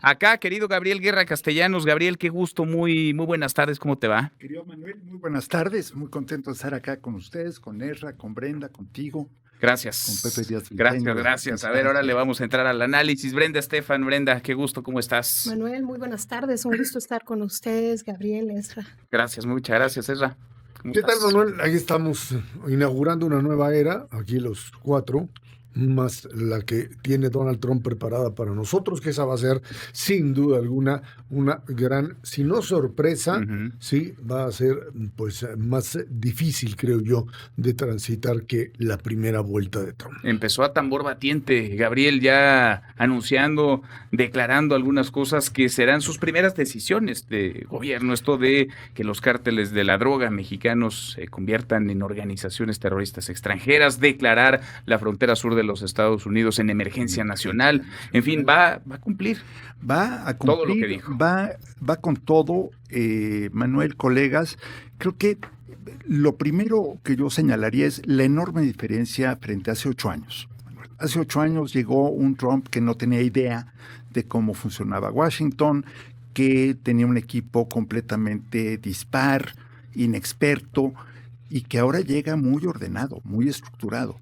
Acá, querido Gabriel Guerra Castellanos. Gabriel, qué gusto, muy buenas tardes, ¿cómo te va? Querido Manuel, muy buenas tardes. Muy contento de estar acá con ustedes, con Ezra, con Brenda, contigo, con Pepe Gracias, Díaz gracias, Vicente. gracias. A ver, ahora le vamos a entrar al análisis. Brenda, Estefan, Brenda, qué gusto, ¿cómo estás? Manuel, muy buenas tardes. Un gusto estar con ustedes, Gabriel, Ezra. Gracias, muchas gracias, Ezra. ¿Cómo ¿Qué tal, estás? Manuel? Ahí estamos inaugurando una nueva era, aquí los cuatro, más la que tiene Donald Trump preparada para nosotros, que esa va a ser, sin duda alguna, una gran, si no sorpresa, Ujú. sí, va a ser pues más difícil, creo yo, de transitar que la primera vuelta de Trump. Empezó a tambor batiente, Gabriel, ya anunciando, declarando algunas cosas que serán sus primeras decisiones de gobierno. Esto de que los cárteles de la droga mexicanos se conviertan en organizaciones terroristas extranjeras, declarar la frontera sur de los Estados Unidos en emergencia nacional. En fin, va a cumplir Va a todo lo que cumplir, dijo. va con todo, Manuel, colegas. Creo que lo primero que yo señalaría es la enorme diferencia frente a hace 8 años. Hace 8 años llegó un Trump que no tenía idea de cómo funcionaba Washington, que tenía un equipo completamente dispar, inexperto, y que ahora llega muy ordenado, muy estructurado.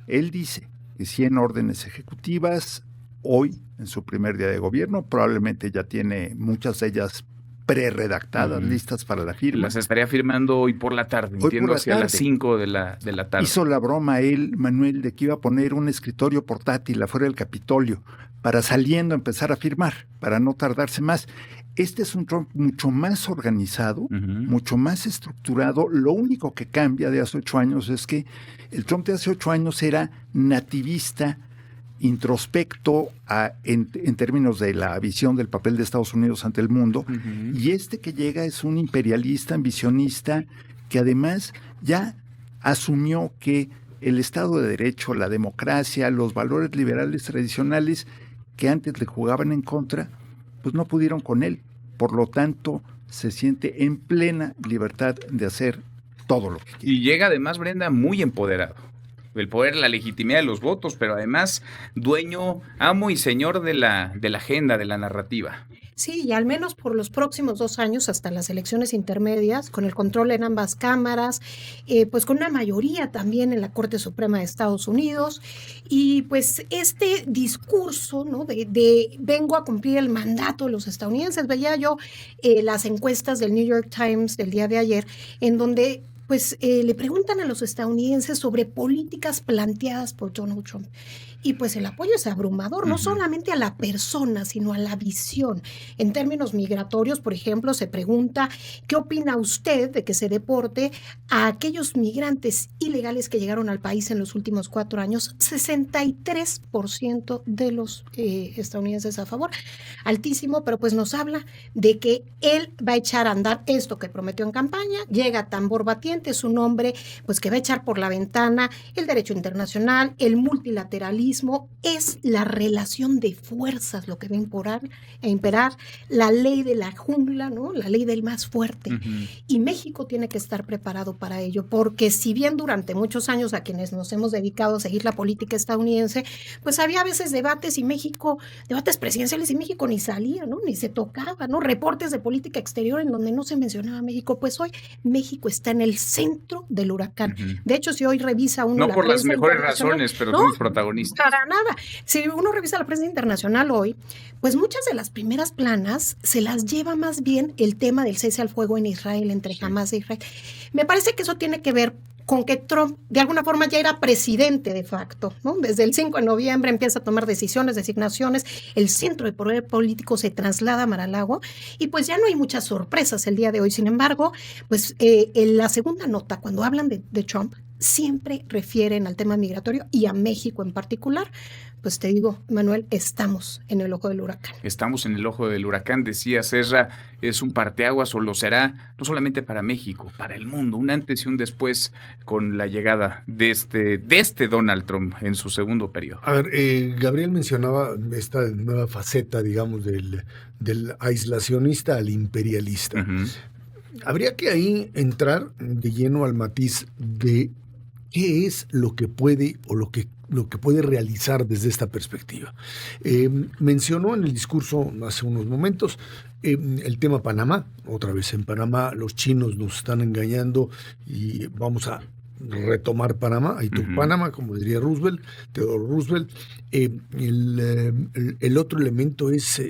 Él dice que 100 órdenes ejecutivas hoy, en su primer día de gobierno, probablemente ya tiene muchas de ellas preredactadas, listas para la firma. Las estaría firmando hoy por la tarde, Hoy entiendo, por la hacia las tarde. 5 de la tarde. Hizo la broma él, Manuel, de que iba a poner un escritorio portátil afuera del Capitolio para saliendo empezar a firmar, para no tardarse más. Este es un Trump mucho más organizado, mucho más estructurado. Lo único que cambia de hace 8 años es que el Trump de hace 8 años era nativista, introspecto en términos de la visión del papel de Estados Unidos ante el mundo, y este que llega es un imperialista, ambicionista, que además ya asumió que el Estado de Derecho, la democracia, los valores liberales tradicionales que antes le jugaban en contra, pues no pudieron con él. Por lo tanto, se siente en plena libertad de hacer todo lo que quiere. Y llega además, Brenda, muy empoderado. El poder, la legitimidad de los votos, pero además dueño, amo y señor de la agenda, de la narrativa. Sí, y al menos por los próximos 2 años, hasta las elecciones intermedias, con el control en ambas cámaras, pues con una mayoría también en la Corte Suprema de Estados Unidos, y pues este discurso, ¿no? de vengo a cumplir el mandato de los estadounidenses. Veía yo las encuestas del New York Times del día de ayer, en donde pues le preguntan a los estadounidenses sobre políticas planteadas por Donald Trump. Y pues el apoyo es abrumador, no solamente a la persona, sino a la visión. En términos migratorios, por ejemplo, se pregunta, ¿qué opina usted de que se deporte a aquellos migrantes ilegales que llegaron al país en los últimos 4 años? 63% de los estadounidenses a favor. Altísimo, pero pues nos habla de que él va a echar a andar esto que prometió en campaña. Llega a tambor batiente, es un hombre pues que va a echar por la ventana el derecho internacional, el multilateralismo. Es la relación de fuerzas lo que va a imperar, la ley de la jungla, ¿no? La ley del más fuerte. Y México tiene que estar preparado para ello, porque si bien durante muchos años a quienes nos hemos dedicado a seguir la política estadounidense, pues había a veces debates presidenciales y México ni salía, ¿no? Ni se tocaba, ¿no? Reportes de política exterior en donde no se mencionaba México. Pues hoy México está en el centro del huracán. De hecho, si hoy revisa uno No por las mejores razones, pero somos protagonistas. Para nada. Si uno revisa la prensa internacional hoy, pues muchas de las primeras planas se las lleva más bien el tema del cese al fuego en Israel, entre Hamás e Israel. Me parece que eso tiene que ver con que Trump de alguna forma ya era presidente de facto, ¿no? Desde el 5 de noviembre empieza a tomar decisiones, designaciones, el centro de poder político se traslada a Mar-a-Lago y pues ya no hay muchas sorpresas el día de hoy. Sin embargo, pues en la segunda nota, cuando hablan de Trump, siempre refieren al tema migratorio y a México en particular. Pues te digo, Manuel, estamos en el ojo del huracán. Estamos en el ojo del huracán, decía Serra, es un parteaguas o lo será, no solamente para México, para el mundo, un antes y un después con la llegada de este Donald Trump en su segundo periodo. A ver, Gabriel mencionaba esta nueva faceta, digamos, del aislacionista al imperialista. Habría que ahí entrar de lleno al matiz de qué es lo que puede o lo que lo que puede realizar desde esta perspectiva. Mencionó en el discurso hace unos momentos el tema Panamá. Otra vez en Panamá los chinos nos están engañando y vamos a retomar Panamá, ahí tu Panamá, como diría Theodore Roosevelt. El otro elemento es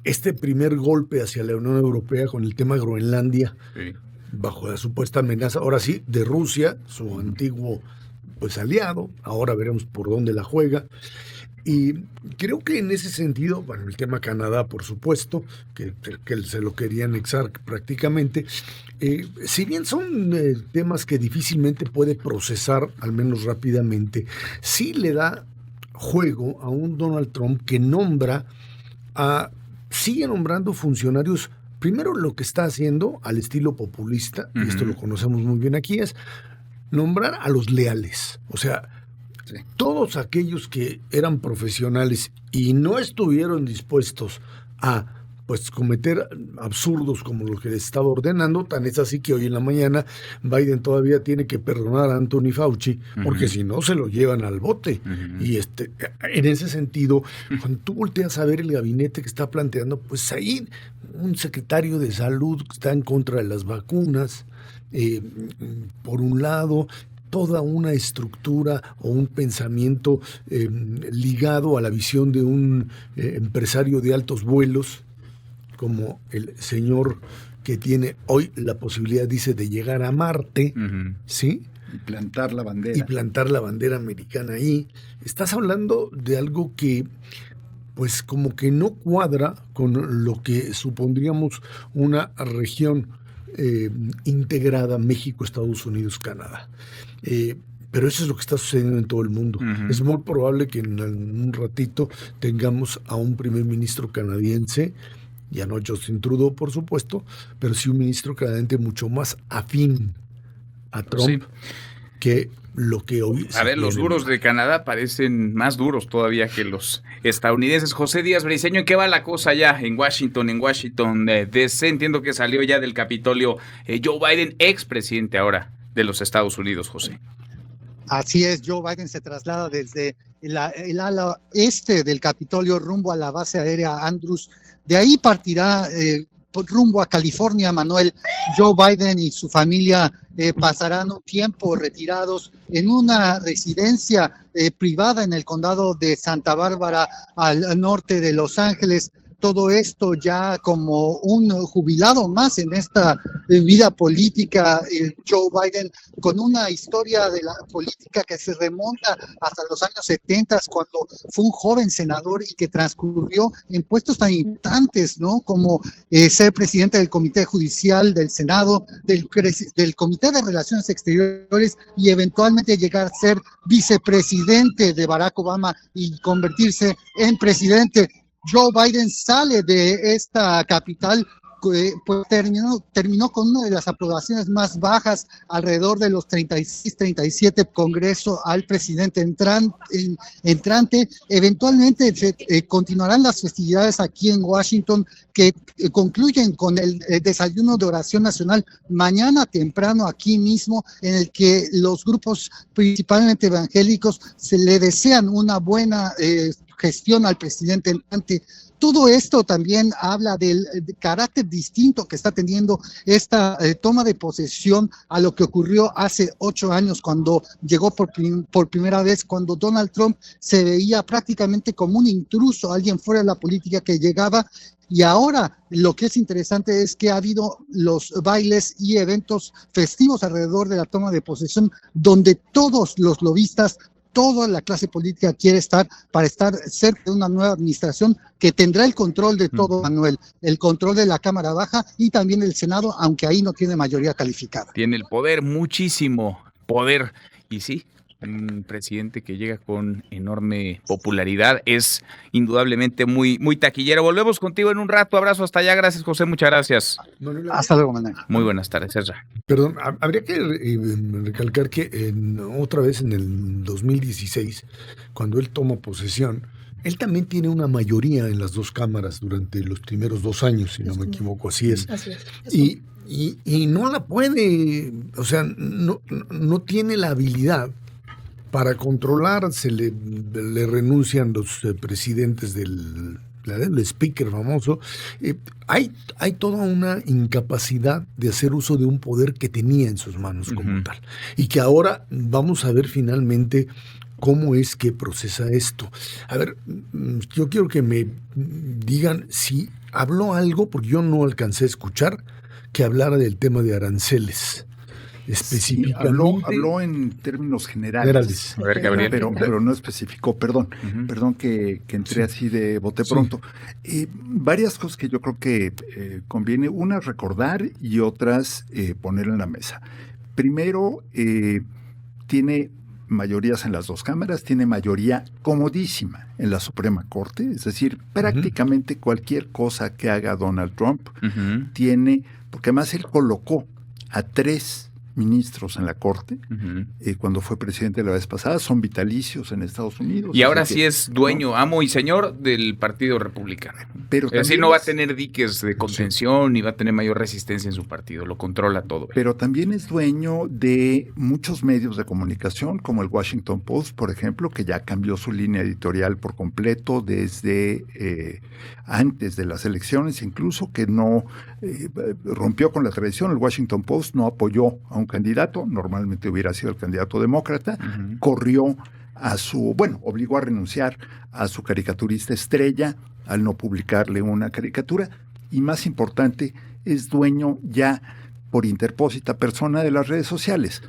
este primer golpe hacia la Unión Europea con el tema Groenlandia, sí, bajo la supuesta amenaza, ahora sí, de Rusia, su antiguo pues aliado. Ahora veremos por dónde la juega. Y creo que en ese sentido, bueno, el tema Canadá, por supuesto, que se lo quería anexar prácticamente, si bien son temas que difícilmente puede procesar, al menos rápidamente, sí le da juego a un Donald Trump que sigue nombrando funcionarios. Primero, lo que está haciendo al estilo populista, y esto lo conocemos muy bien aquí, es nombrar a los leales. O sea, sí, todos aquellos que eran profesionales y no estuvieron dispuestos a pues cometer absurdos como lo que les estaba ordenando. Tan es así que hoy en la mañana Biden todavía tiene que perdonar a Anthony Fauci, porque si no se lo llevan al bote. Y en ese sentido, cuando tú volteas a ver el gabinete que está planteando, pues ahí un secretario de salud que está en contra de las vacunas, por un lado, toda una estructura o un pensamiento ligado a la visión de un empresario de altos vuelos, como el señor que tiene hoy la posibilidad, dice, de llegar a Marte, ¿sí? Y plantar la bandera. Y plantar la bandera americana ahí. Estás hablando de algo que, pues, como que no cuadra con lo que supondríamos una región integrada, México, Estados Unidos, Canadá. Pero eso es lo que está sucediendo en todo el mundo. Es muy probable que en un ratito tengamos a un primer ministro canadiense, ya no Justin Trudeau, por supuesto, pero sí un ministro canadiense mucho más afín a Trump, sí, que lo que hoy... A ver, los duros de Canadá parecen más duros todavía que los estadounidenses. José Díaz Briceño, ¿en qué va la cosa ya en Washington DC? Entiendo que salió ya del Capitolio Joe Biden, expresidente ahora de los Estados Unidos, José. Así es, Joe Biden se traslada desde el ala este del Capitolio rumbo a la base aérea Andrews. De ahí partirá rumbo a California, Manuel. Joe Biden y su familia pasarán un tiempo retirados en una residencia privada en el condado de Santa Bárbara, al norte de Los Ángeles. Todo esto ya como un jubilado más en esta vida política, Joe Biden, con una historia de la política que se remonta hasta los años 70, cuando fue un joven senador y que transcurrió en puestos tan importantes, ¿no? Como ser presidente del Comité Judicial del Senado, del Comité de Relaciones Exteriores, y eventualmente llegar a ser vicepresidente de Barack Obama y convertirse en presidente. Joe Biden sale de esta capital, pues terminó con una de las aprobaciones más bajas, alrededor de los 36-37 Congreso al presidente entrante. Eventualmente continuarán las festividades aquí en Washington, que concluyen con el desayuno de oración nacional mañana temprano aquí mismo, en el que los grupos principalmente evangélicos se le desean una buena gestión al presidente entrante. Todo esto también habla del carácter distinto que está teniendo esta toma de posesión a lo que ocurrió hace 8 años, cuando llegó por primera vez, cuando Donald Trump se veía prácticamente como un intruso, alguien fuera de la política que llegaba. Y ahora lo que es interesante es que ha habido los bailes y eventos festivos alrededor de la toma de posesión, donde todos los lobistas, toda la clase política quiere estar para estar cerca de una nueva administración que tendrá el control de todo, Manuel, el control de la Cámara Baja y también del Senado, aunque ahí no tiene mayoría calificada. Tiene el poder, muchísimo poder, y sí, un presidente que llega con enorme popularidad, es indudablemente muy, muy taquillero. Volvemos contigo en un rato, abrazo hasta allá, gracias José, muchas gracias. Hasta luego, Manuel. Muy buenas tardes, César. Perdón, habría que recalcar que otra vez en el 2016, cuando él toma posesión, él también tiene una mayoría en las dos cámaras durante los primeros 2 años, si no me equivoco, así es. Y no la puede, o sea, no tiene la habilidad para controlar le renuncian los presidentes del speaker famoso. Hay toda una incapacidad de hacer uso de un poder que tenía en sus manos como tal, y que ahora vamos a ver finalmente cómo es que procesa esto. A ver, yo quiero que me digan si habló algo, porque yo no alcancé a escuchar que hablara del tema de aranceles. Específicamente. Sí, habló en términos generales. A ver, Gabriel. Pero no especificó, perdón que entré así de bote pronto. Varias cosas que yo creo que conviene, unas recordar y otras poner en la mesa. Primero, tiene mayorías en las dos cámaras, tiene mayoría comodísima en la Suprema Corte, es decir, prácticamente cualquier cosa que haga Donald Trump tiene, porque además él colocó a 3 ministros en la Corte, cuando fue presidente la vez pasada, son vitalicios en Estados Unidos. Y ahora sí es dueño, amo y señor del Partido Republicano. Pero es decir, no va a tener diques de contención ni va a tener mayor resistencia en su partido, lo controla todo. Pero también es dueño de muchos medios de comunicación, como el Washington Post, por ejemplo, que ya cambió su línea editorial por completo desde antes de las elecciones, incluso que no rompió con la tradición. El Washington Post no apoyó a un candidato, normalmente hubiera sido el candidato demócrata, corrió obligó a renunciar a su caricaturista estrella al no publicarle una caricatura, y más importante, es dueño ya por interpósita persona de las redes sociales,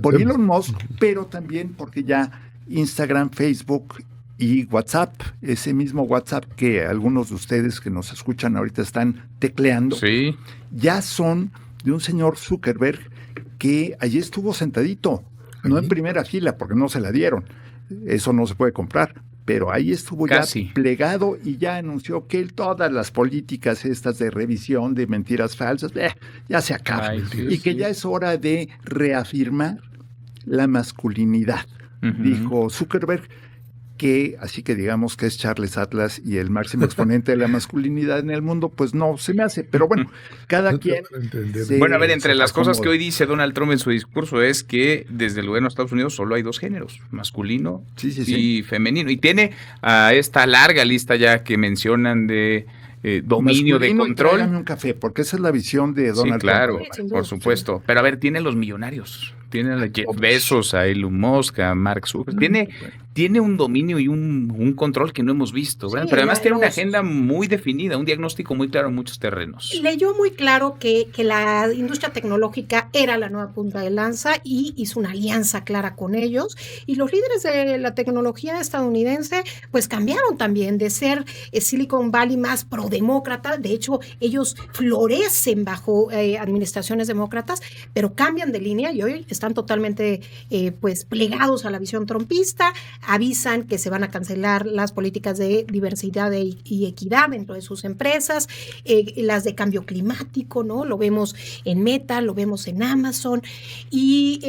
por Elon Musk, pero también porque ya Instagram, Facebook y WhatsApp, ese mismo WhatsApp que algunos de ustedes que nos escuchan ahorita están tecleando, ya son de un señor Zuckerberg que allí estuvo sentadito, no en primera fila porque no se la dieron, eso no se puede comprar, pero ahí estuvo casi ya plegado y ya anunció que todas las políticas estas de revisión de mentiras falsas ya se acaban, y que ya es hora de reafirmar la masculinidad, dijo Zuckerberg, que así que digamos que es Charles Atlas y el máximo exponente de la masculinidad en el mundo, pues no se me hace, pero bueno, cada quien... Bueno, a ver, entre las cosas que hoy dice Donald Trump en su discurso es que desde el gobierno de Estados Unidos solo hay 2 géneros, masculino y femenino, y tiene a esta larga lista ya que mencionan de dominio, de control. Tráigame un café, porque esa es la visión de Donald Trump. Claro, por supuesto. Pero a ver, tiene los millonarios. Tiene a Jeff Bezos, a Elon Musk, a Mark Zuckerberg. Tiene un dominio y un control que no hemos visto, ¿verdad? Pero además tiene una agenda muy definida, un diagnóstico muy claro en muchos terrenos. Leyó muy claro que la industria tecnológica era la nueva punta de lanza y hizo una alianza clara con ellos. Y los líderes de la tecnología estadounidense pues cambiaron también de ser Silicon Valley más prodemócrata. De hecho, ellos florecen bajo administraciones demócratas, pero cambian de línea y hoy están totalmente pues plegados a la visión trumpista. Avisan que se van a cancelar las políticas de diversidad y equidad dentro de sus empresas, las de cambio climático, ¿no? Lo vemos en Meta, lo vemos en Amazon, y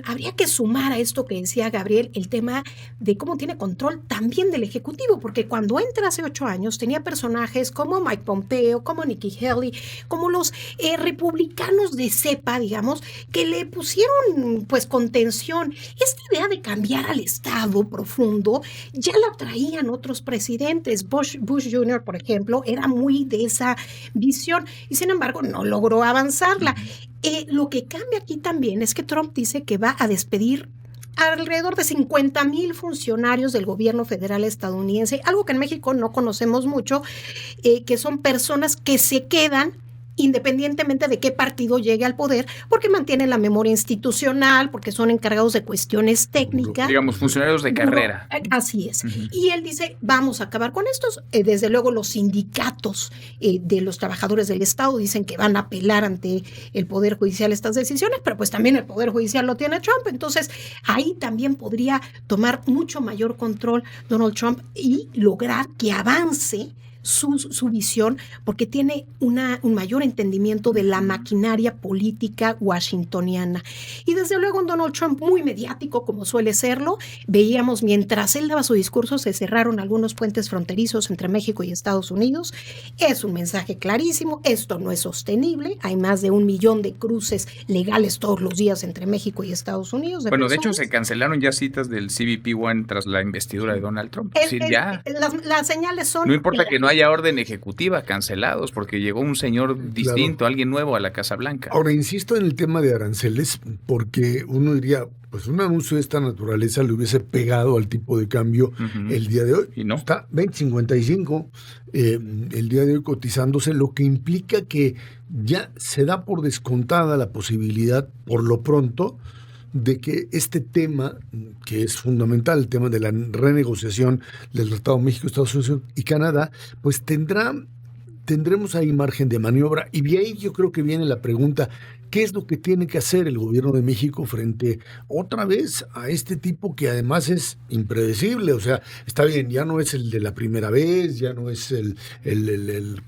habría que sumar a esto que decía Gabriel, el tema de cómo tiene control también del Ejecutivo, porque cuando entra hace 8 años tenía personajes como Mike Pompeo, como Nikki Haley, como los republicanos de cepa, digamos, que le pusieron pues contención. Esta idea de cambiar al Estado profundo ya la traían otros presidentes. Bush Jr., por ejemplo, era muy de esa visión y sin embargo no logró avanzarla. Lo que cambia aquí también es que Trump dice que va a despedir alrededor de 50,000 funcionarios del gobierno federal estadounidense, algo que en México no conocemos mucho, que son personas que se quedan independientemente de qué partido llegue al poder, porque mantienen la memoria institucional, porque son encargados de cuestiones técnicas. Digamos, funcionarios de carrera. Así es. Y él dice, vamos a acabar con estos. Desde luego los sindicatos de los trabajadores del Estado dicen que van a apelar ante el Poder Judicial estas decisiones, pero pues también el Poder Judicial lo tiene Trump. Entonces, ahí también podría tomar mucho mayor control Donald Trump y lograr que avance su visión, porque tiene un mayor entendimiento de la maquinaria política washingtoniana. Y desde luego un Donald Trump muy mediático, como suele serlo. Veíamos mientras él daba su discurso, se cerraron algunos puentes fronterizos entre México y Estados Unidos. Es un mensaje clarísimo, esto no es sostenible, hay más de 1 millón de cruces legales todos los días entre México y Estados Unidos. Bueno, de hecho se cancelaron ya citas del CBP One tras la investidura de Donald Trump. Ya las señales son... No importa que no haya orden ejecutiva, cancelados, porque llegó un señor distinto, alguien nuevo a la Casa Blanca. Ahora, insisto en el tema de aranceles, porque uno diría, pues un anuncio de esta naturaleza le hubiese pegado al tipo de cambio el día de hoy. Y no. Está 20.55 el día de hoy cotizándose, lo que implica que ya se da por descontada la posibilidad, por lo pronto, de que este tema, que es fundamental, el tema de la renegociación del Tratado México, Estados Unidos y Canadá, pues tendremos ahí margen de maniobra. Y de ahí yo creo que viene la pregunta, ¿qué es lo que tiene que hacer el gobierno de México frente otra vez a este tipo que además es impredecible? O sea, está bien, ya no es el de la primera vez, ya no es el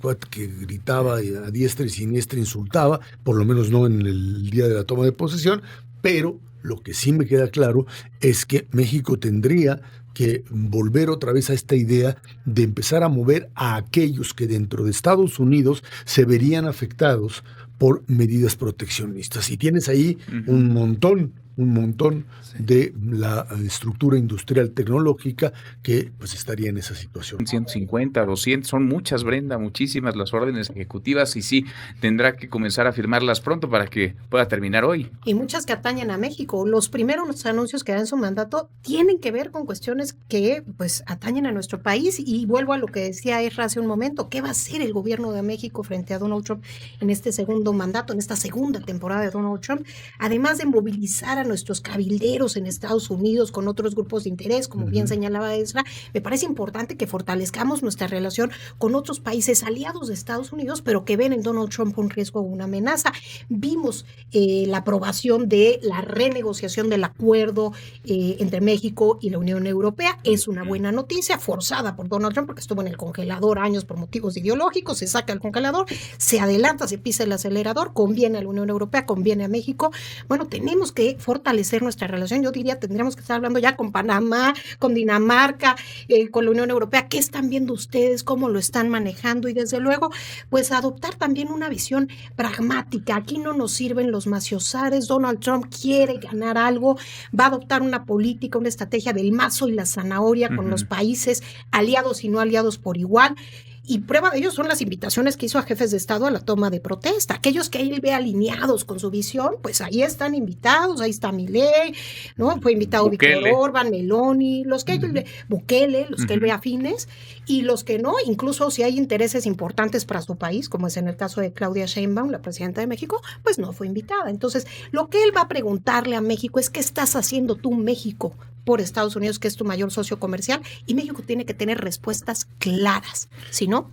cuate que gritaba a diestra y siniestra, insultaba, por lo menos no en el día de la toma de posesión, pero lo que sí me queda claro es que México tendría que volver otra vez a esta idea de empezar a mover a aquellos que dentro de Estados Unidos se verían afectados por medidas proteccionistas. Y tienes ahí un montón de la estructura industrial tecnológica que pues estaría en esa situación. 150, 200, son muchas, Brenda, muchísimas las órdenes ejecutivas y sí, tendrá que comenzar a firmarlas pronto para que pueda terminar hoy. Y muchas que atañen a México. Los primeros anuncios que dan su mandato tienen que ver con cuestiones que pues atañen a nuestro país, y vuelvo a lo que decía Ezra hace un momento, ¿qué va a hacer el gobierno de México frente a Donald Trump en este segundo mandato, en esta segunda temporada de Donald Trump? Además de movilizar a nuestros cabilderos en Estados Unidos con otros grupos de interés, como bien señalaba Ezra, me parece importante que fortalezcamos nuestra relación con otros países aliados de Estados Unidos, pero que ven en Donald Trump un riesgo o una amenaza. Vimos la aprobación de la renegociación del acuerdo entre México y la Unión Europea. Es una buena noticia, forzada por Donald Trump, porque estuvo en el congelador años por motivos ideológicos, se saca el congelador, se adelanta, se pisa el acelerador, conviene a la Unión Europea, conviene a México. Bueno, tenemos que fortalecer nuestra relación. Yo diría, tendríamos que estar hablando ya con Panamá, con Dinamarca, con la Unión Europea. ¿Qué están viendo ustedes? ¿Cómo lo están manejando? Y desde luego, pues adoptar también una visión pragmática. Aquí no nos sirven los maciosares. Donald Trump quiere ganar algo, va a adoptar una política, una estrategia del mazo y la zanahoria con los países aliados y no aliados por igual. Y prueba de ello son las invitaciones que hizo a jefes de Estado a la toma de protesta. Aquellos que él ve alineados con su visión, pues ahí están invitados. Ahí está Milei, ¿no? Fue invitado Víctor Orbán, Meloni, los que Bukele, los que él ve afines, y los que no, incluso si hay intereses importantes para su país, como es en el caso de Claudia Sheinbaum, la presidenta de México, pues no fue invitada. Entonces, lo que él va a preguntarle a México es: ¿qué estás haciendo tú, México, por Estados Unidos, que es tu mayor socio comercial? Y México tiene que tener respuestas claras. Si no,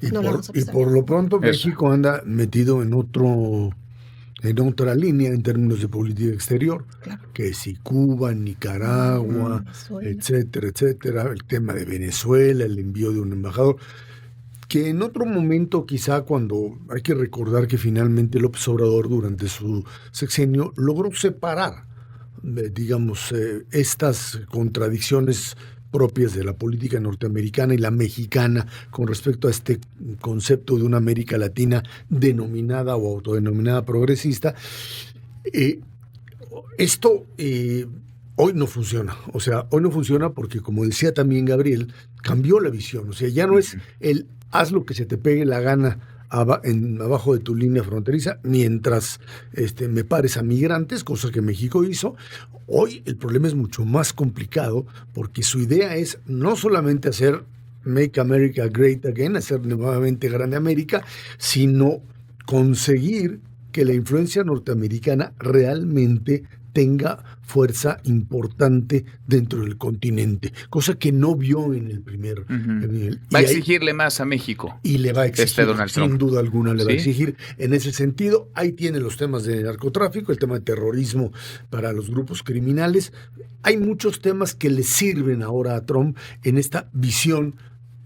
no la vamos a pasar. Y por lo pronto México anda metido en otra línea en términos de política exterior, claro, que si Cuba, Nicaragua, etcétera, el tema de Venezuela, el envío de un embajador, que en otro momento quizá, cuando hay que recordar que finalmente López Obrador durante su sexenio logró separar, digamos, estas contradicciones propias de la política norteamericana y la mexicana con respecto a este concepto de una América Latina denominada o autodenominada progresista. Esto hoy no funciona. O sea, hoy no funciona porque, como decía también Gabriel, cambió la visión. O sea, ya no es el haz lo que se te pegue la gana abajo de tu línea fronteriza mientras me pares a migrantes, cosa que México hizo. Hoy el problema es mucho más complicado porque su idea es no solamente hacer Make America Great Again, hacer nuevamente grande América, sino conseguir que la influencia norteamericana realmente tenga fuerza importante dentro del continente, cosa que no vio en el primer nivel. Va a exigirle más a México. Y le va a exigir, Donald Trump, sin duda alguna, le va a exigir. En ese sentido, ahí tiene los temas de narcotráfico, el tema de terrorismo para los grupos criminales. Hay muchos temas que le sirven ahora a Trump en esta visión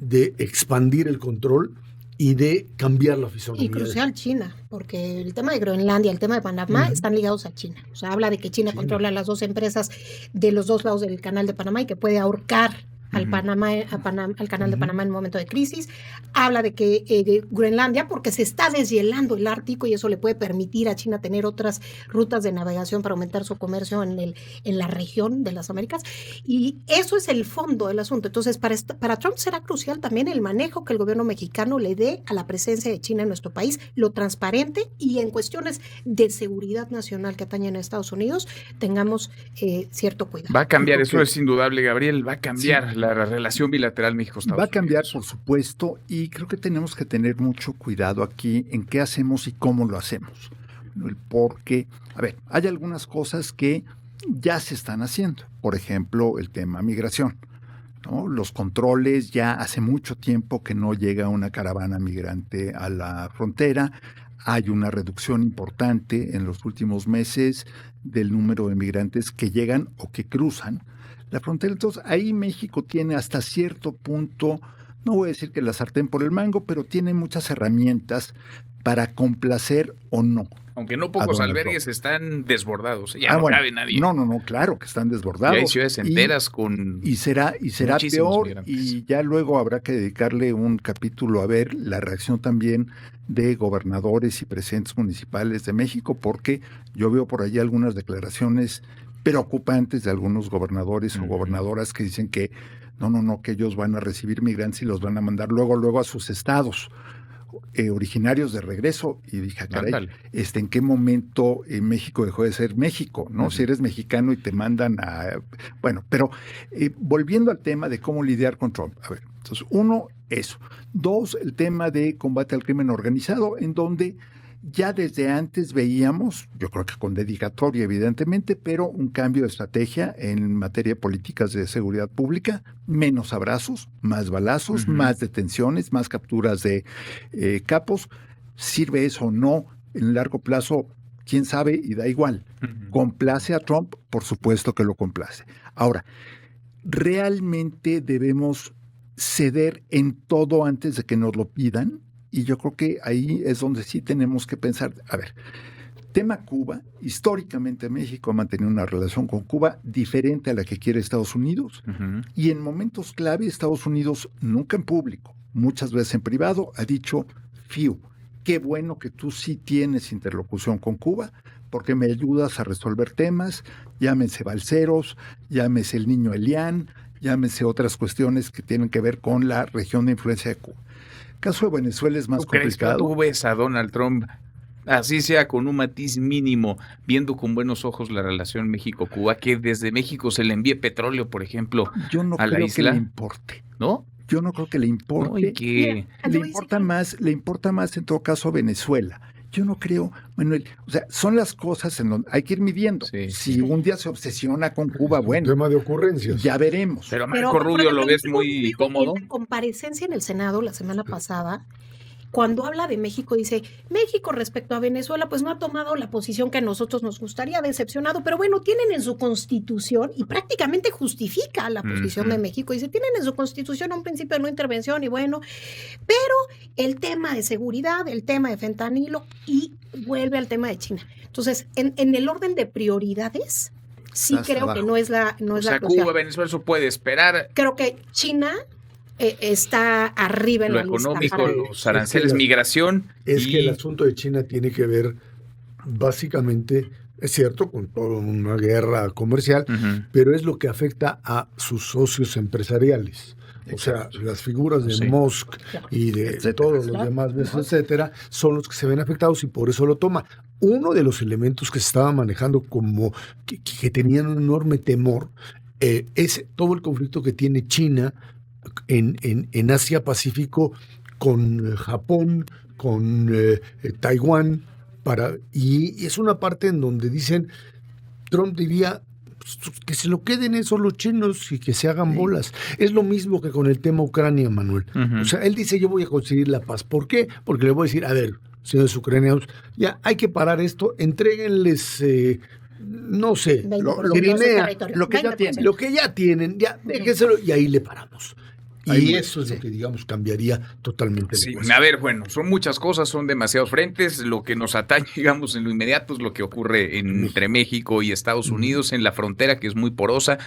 de expandir el control y de cambiar la fisonomía. Y crucial China, porque el tema de Groenlandia, el tema de Panamá están ligados a China. O sea, habla de que China controla las dos empresas de los dos lados del canal de Panamá y que puede ahorcar al canal de Panamá en un momento de crisis. Habla de que Groenlandia, porque se está deshielando el Ártico y eso le puede permitir a China tener otras rutas de navegación para aumentar su comercio en la región de las Américas. Y eso es el fondo del asunto. Entonces, para Trump será crucial también el manejo que el gobierno mexicano le dé a la presencia de China en nuestro país, lo transparente, y en cuestiones de seguridad nacional que atañen a Estados Unidos, tengamos cierto cuidado. Va a cambiar, eso es indudable, Gabriel, va a cambiar la relación bilateral México-Estados Unidos. Va a cambiar, por supuesto, y creo que tenemos que tener mucho cuidado aquí en qué hacemos y cómo lo hacemos. Porque, a ver, hay algunas cosas que ya se están haciendo. Por ejemplo, el tema migración, ¿no? Los controles, ya hace mucho tiempo que no llega una caravana migrante a la frontera. Hay una reducción importante en los últimos meses del número de migrantes que llegan o que cruzan la frontera. Entonces, ahí México tiene hasta cierto punto, no voy a decir que la sartén por el mango, pero tiene muchas herramientas para complacer o no. Aunque no pocos albergues están desbordados, ya no cabe nadie. No, claro que están desbordados. Y hay ciudades enteras con y será peor, migrantes. Y ya luego habrá que dedicarle un capítulo a ver la reacción también de gobernadores y presidentes municipales de México, porque yo veo por ahí algunas declaraciones preocupantes de algunos gobernadores o gobernadoras que dicen que que ellos van a recibir migrantes y los van a mandar luego a sus estados originarios de regreso. Y dije, caray, ¿en qué momento México dejó de ser México? ¿No? Si eres mexicano y te mandan a... Bueno, pero volviendo al tema de cómo lidiar con Trump. A ver, entonces, uno, eso. Dos, el tema de combate al crimen organizado, en donde ya desde antes veíamos, yo creo que con dedicatoria evidentemente, pero un cambio de estrategia en materia de políticas de seguridad pública, menos abrazos, más balazos, más detenciones, más capturas de capos. ¿Sirve eso o no en el largo plazo? ¿Quién sabe? Y da igual. ¿Complace a Trump? Por supuesto que lo complace. Ahora, ¿realmente debemos ceder en todo antes de que nos lo pidan? Y yo creo que ahí es donde sí tenemos que pensar, a ver, tema Cuba, históricamente México ha mantenido una relación con Cuba diferente a la que quiere Estados Unidos, y en momentos clave Estados Unidos, nunca en público, muchas veces en privado, ha dicho, Fiu, qué bueno que tú sí tienes interlocución con Cuba, porque me ayudas a resolver temas, llámense balseros, llámese el niño Elián, llámese otras cuestiones que tienen que ver con la región de influencia de Cuba. El caso de Venezuela es más complicado. ¿Tú ves a Donald Trump, así sea con un matiz mínimo, viendo con buenos ojos la relación México-Cuba, que desde México se le envíe petróleo, por ejemplo, a la isla? Yo no creo que le importe. ¿No? Yo no creo que le importe. No, y que... le importa más en todo caso Venezuela. Yo no creo, Manuel, o sea, son las cosas en donde hay que ir midiendo. Si un día se obsesiona con Cuba, bueno. Tema de ocurrencias. Ya veremos. Pero Marco Rubio lo ves muy cómodo. En comparecencia en el Senado la semana pasada, cuando habla de México, dice, México respecto a Venezuela, pues no ha tomado la posición que a nosotros nos gustaría, decepcionado, pero bueno, tienen en su constitución, y prácticamente justifica la posición de México, dice, tienen en su constitución un principio de no intervención, y bueno, pero el tema de seguridad, el tema de fentanilo, y vuelve al tema de China. Entonces, en el orden de prioridades, sí creo que no es la Cuba, Venezuela, eso puede esperar. Creo que China... está arriba en lo la lista. Lo económico, los aranceles, migración. Es que el asunto de China tiene que ver básicamente, es cierto, con toda una guerra comercial, pero es lo que afecta a sus socios empresariales. O sea, las figuras de Musk y de todos los demás, etcétera, son los que se ven afectados y por eso lo toma. Uno de los elementos que se estaba manejando como que tenían un enorme temor es todo el conflicto que tiene China en Asia-Pacífico con Japón, con Taiwán, y es una parte en donde dicen, Trump diría, que se lo queden esos los chinos y que se hagan bolas. Es lo mismo que con el tema Ucrania, Manuel. O sea, él dice, yo voy a conseguir la paz. ¿Por qué? Porque le voy a decir, a ver, señores ucranianos, ya hay que parar esto, entréguenles... no sé, lo que ya tienen, ya déjenselo y ahí le paramos. Y eso es lo que, digamos, cambiaría totalmente. Sí, a ver, bueno, son muchas cosas, son demasiados frentes. Lo que nos atañe, digamos, en lo inmediato es lo que ocurre entre México y Estados Unidos en la frontera, que es muy porosa.